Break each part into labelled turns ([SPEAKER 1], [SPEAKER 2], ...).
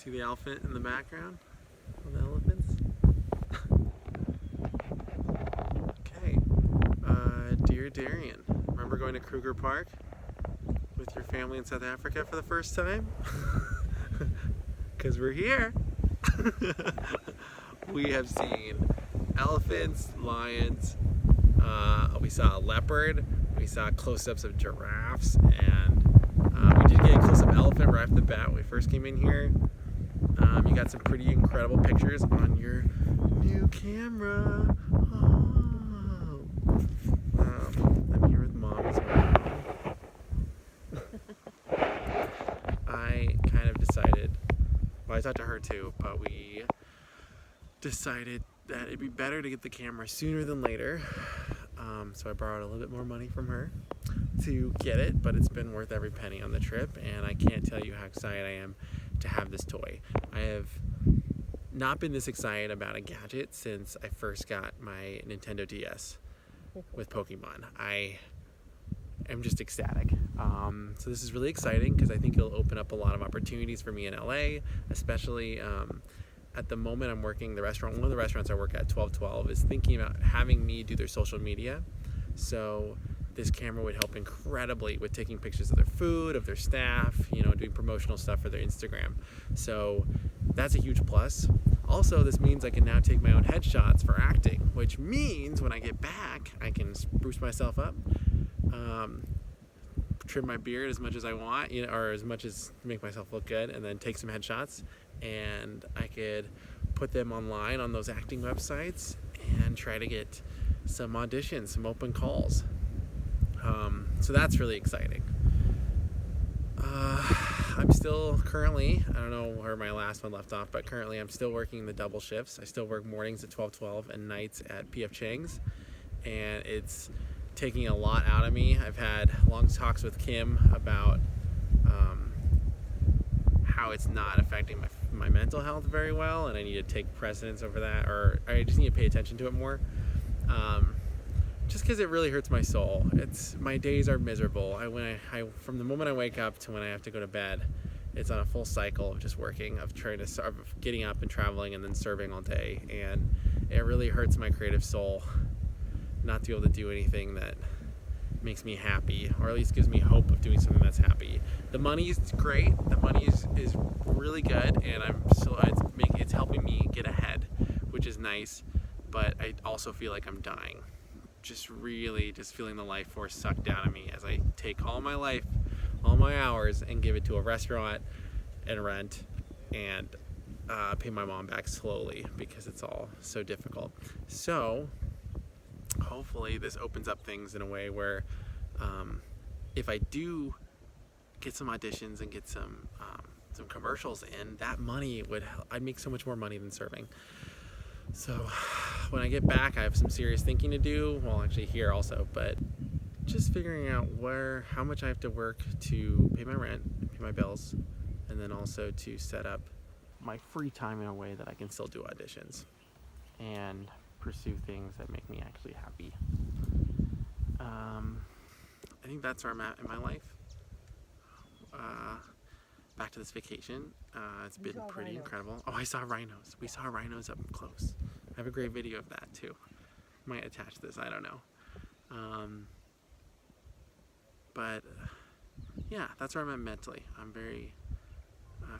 [SPEAKER 1] See the elephant in the background? All the elephants? Okay. Dear Darien, remember going to Kruger Park with your family in South Africa for the first time? Because we're here. We have seen elephants, lions, we saw a leopard, we saw close-ups of giraffes, and we did get a close-up elephant right off the bat when we first came in here. You got some pretty incredible pictures on your new camera. Oh. I'm here with Mom as well. I kind of decided, well, I talked to her too, but we decided that it'd be better to get the camera sooner than later. So I borrowed a little bit more money from her to get it, but it's been worth every penny on the trip, and I can't tell you how excited I am to have this toy. I have not been this excited about a gadget since I first got my Nintendo DS with Pokemon. I am just ecstatic. So this is really exciting because I think it'll open up a lot of opportunities for me in LA, especially at the moment I'm working the restaurant. One of the restaurants I work at, 1212, is thinking about having me do their social media. So this camera would help incredibly with taking pictures of their food, of their staff, doing promotional stuff for their Instagram. So that's a huge plus. Also, this means I can now take my own headshots for acting, which means when I get back, I can spruce myself up, trim my beard as much as I want, or as much as to make myself look good, and then take some headshots, and I could put them online on those acting websites and try to get some auditions, some open calls. So that's really exciting. I'm still currently, I don't know where my last one left off, but currently I'm still working the double shifts. I still work mornings at 1212 and nights at P.F. Chang's, and it's taking a lot out of me. I've had long talks with Kim about how it's not affecting my mental health very well, and I need to take precedence over that, or I just need to pay attention to it more. Just because it really hurts my soul. My days are miserable. From the moment I wake up to when I have to go to bed, it's on a full cycle of just working, of getting up and traveling and then serving all day, and it really hurts my creative soul not to be able to do anything that makes me happy, or at least gives me hope of doing something that's happy. The money is great. The money is really good, and it's helping me get ahead, which is nice. But I also feel like I'm dying. Just feeling the life force sucked out of me as I take all my life, all my hours, and give it to a restaurant and rent and pay my mom back slowly because it's all so difficult. So hopefully this opens up things in a way where if I do get some auditions and get some commercials in, that money I'd make so much more money than serving. So when I get back, I have some serious thinking to do. Well, actually here also, but just figuring out how much I have to work to pay my rent, pay my bills, and then also to set up my free time in a way that I can still do auditions and pursue things that make me actually happy. I think that's where I'm at in my life. Back to this vacation. It's been pretty incredible. Oh, I saw rhinos. We saw rhinos up close. I have a great video of that too. Might attach this, I don't know. But yeah, that's where I'm at mentally. I'm very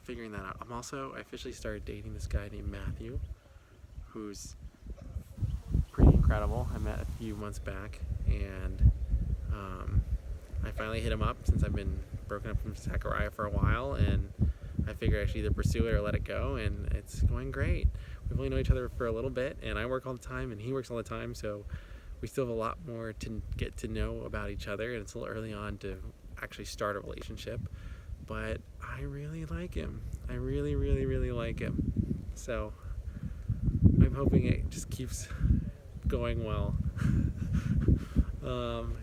[SPEAKER 1] figuring that out. I officially started dating this guy named Matthew, who's pretty incredible. I met a few months back, and I finally hit him up since I've been broken up from Zachariah for a while, and I figured I should either pursue it or let it go, and it's going great. We've only known each other for a little bit, and I work all the time, and he works all the time, so we still have a lot more to get to know about each other, and it's a little early on to actually start a relationship, but I really like him. I really, really, really like him. So I'm hoping it just keeps going well.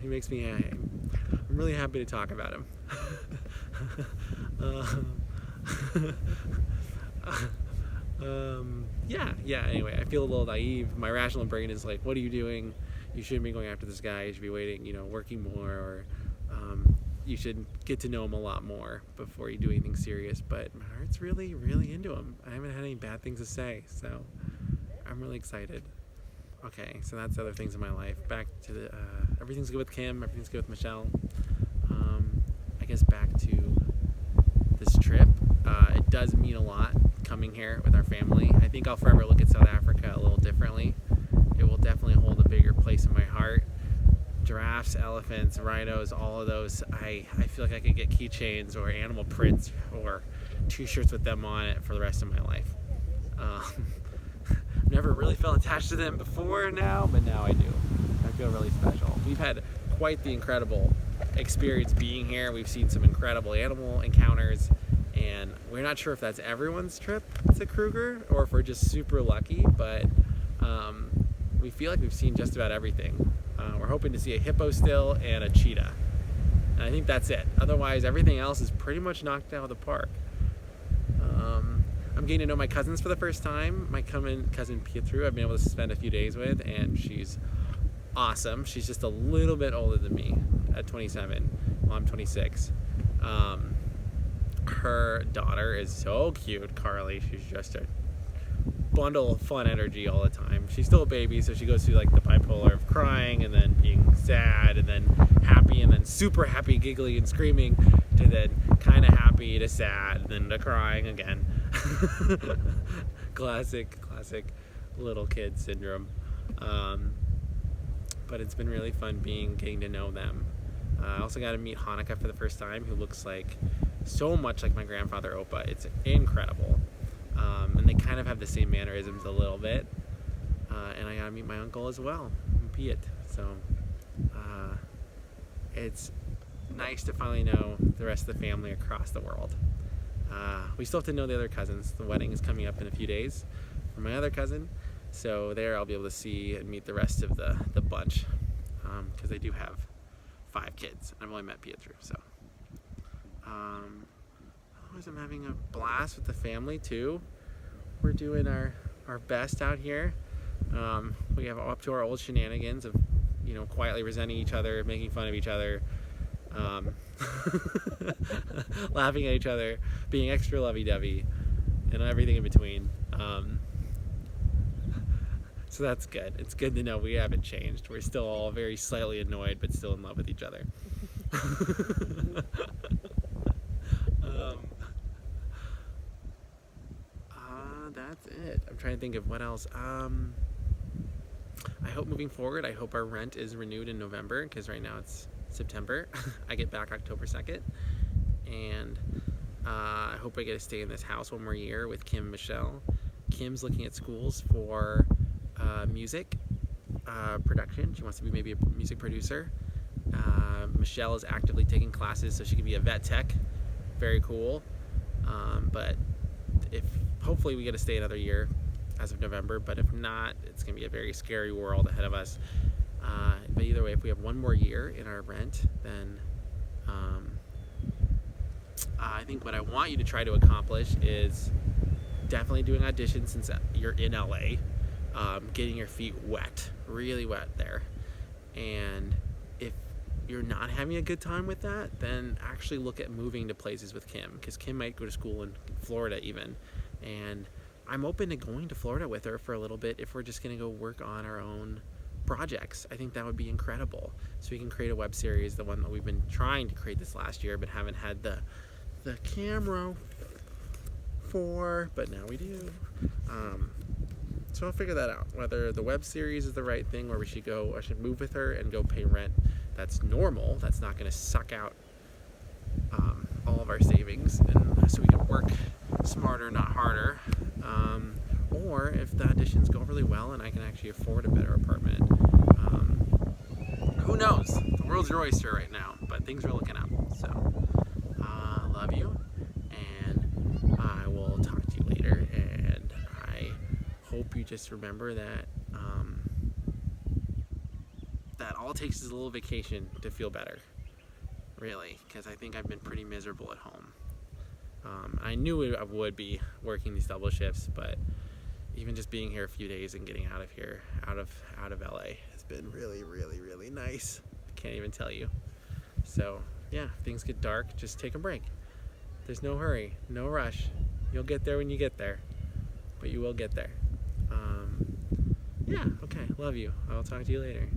[SPEAKER 1] He makes me happy. I'm really happy to talk about him. Anyway, I feel a little naive. My rational brain is like, what are you doing? You shouldn't be going after this guy. You should be waiting, working more, or you should get to know them a lot more before you do anything serious. But my heart's really, really into them. I haven't had any bad things to say, so I'm really excited. Okay, so that's other things in my life. Back to the everything's good with Kim. Everything's good with Michelle. I guess back to this trip. It does mean a lot coming here with our family. I think I'll forever look at South Africa a little differently. It will definitely hold a bigger place in my heart. Giraffes, elephants, rhinos, all of those. I feel like I could get keychains or animal prints or t-shirts with them on it for the rest of my life. Never really felt attached to them before now, but now I do. I feel really special. We've had quite the incredible experience being here. We've seen some incredible animal encounters, and we're not sure if that's everyone's trip to Kruger or if we're just super lucky, but we feel like we've seen just about everything. We're hoping to see a hippo still and a cheetah. And I think that's it. Otherwise, everything else is pretty much knocked out of the park. I'm getting to know my cousins for the first time. My cousin Pietru, I've been able to spend a few days with, and she's awesome. She's just a little bit older than me at 27. Well, I'm 26. Her daughter is so cute, Carly. She's just a bundle of fun energy all the time. She's still a baby, so she goes through like the bipolar of crying and then being sad and then happy and then super happy, giggling and screaming, to then kind of happy to sad and then to crying again. classic little kid syndrome. But it's been really fun getting to know them. I also got to meet Hanukkah for the first time, who looks like so much like my grandfather Opa. It's incredible. And they kind of have the same mannerisms a little bit. And I got to meet my uncle as well, Piet. So it's nice to finally know the rest of the family across the world. We still have to know the other cousins. The wedding is coming up in a few days for my other cousin. So there I'll be able to see and meet the rest of the bunch, because they do have 5 kids. I've only met Pietru, so. Otherwise I'm having a blast with the family too. We're doing our best out here. We have up to our old shenanigans of, quietly resenting each other, making fun of each other, laughing at each other, being extra lovey-dovey, and everything in between. So that's good. It's good to know we haven't changed. We're still all very slightly annoyed, but still in love with each other. That's it. I'm trying to think of what else. I hope moving forward, I hope our rent is renewed in November, because right now it's September. I get back October 2nd. And I hope I get to stay in this house one more year with Kim and Michelle. Kim's looking at schools for music production. She wants to be maybe a music producer. Michelle is actively taking classes so she can be a vet tech. Very cool. But if hopefully we get to stay another year as of November, but if not, it's going to be a very scary world ahead of us. But either way, if we have one more year in our rent, then I think what I want you to try to accomplish is definitely doing auditions since you're in LA, getting your feet wet, really wet there. And if you're not having a good time with that, then actually look at moving to places with Kim, because Kim might go to school in Florida even. And I'm open to going to Florida with her for a little bit if we're just going to go work on our own projects. I think that would be incredible. So we can create a web series, the one that we've been trying to create this last year, but haven't had the camera for, but now we do. So I'll figure that out, whether the web series is the right thing, where I should move with her and go pay rent that's normal, that's not going to suck out all of our savings, and so we can work smarter, not harder. Or if the auditions go really well and I can actually afford a better apartment. Who knows? The world's your oyster right now, but things are looking up. So, love you, and I will talk to you later, and I hope you just remember that that all it takes is a little vacation to feel better, really, because I think I've been pretty miserable at home. I knew I would be working these double shifts, but even just being here a few days and getting out of here, out of LA, has been really, really, really nice. I can't even tell you. So yeah, if things get dark, just take a break. There's no hurry, no rush. You'll get there when you get there, but you will get there. Um, yeah, okay, love you. I'll talk to you later.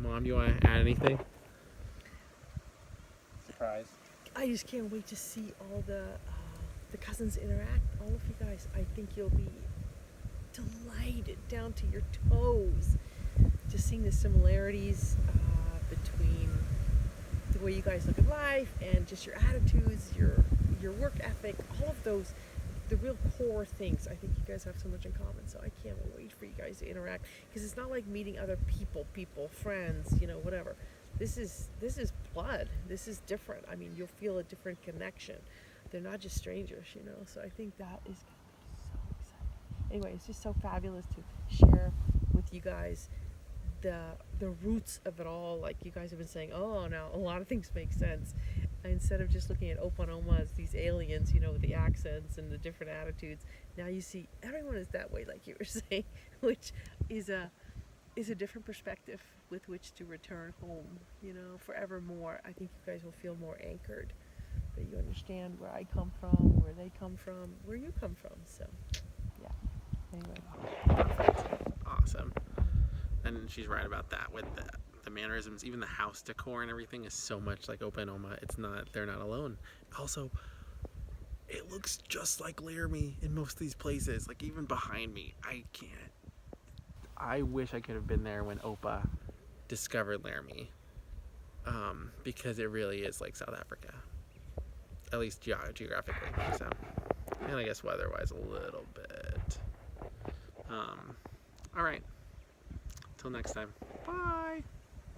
[SPEAKER 1] Mom, do you want to add anything? Surprise.
[SPEAKER 2] I just can't wait to see all the cousins interact. All of you guys, I think you'll be delighted down to your toes. Just seeing the similarities between the way you guys look at life and just your attitudes, your work ethic, all of those, the real core things. I think you guys have so much in common. So I can't wait for you guys to interact, because it's not like meeting other people, friends, whatever. This is blood. This is different. I mean, you'll feel a different connection. They're not just strangers, So I think that is going to be so exciting. Anyway, it's just so fabulous to share with you guys the roots of it all. Like you guys have been saying, oh, now a lot of things make sense. Instead of just looking at Opa and Oma as these aliens, with the accents and the different attitudes, now you see everyone is that way, like you were saying, which is a different perspective with which to return home, forevermore. I think you guys will feel more anchored, that you understand where I come from, where they come from, where you come from. So, yeah. Anyway.
[SPEAKER 1] Perfect. Awesome. And she's right about that with the mannerisms. Even the house decor and everything is so much like Opa and Oma. They're not alone. Also, it looks just like Laramie in most of these places. Like even behind me, I wish I could have been there when Opa discovered Laramie, because it really is like South Africa, at least geographically. So, and I guess weather-wise a little bit. All right. Till next time. Bye.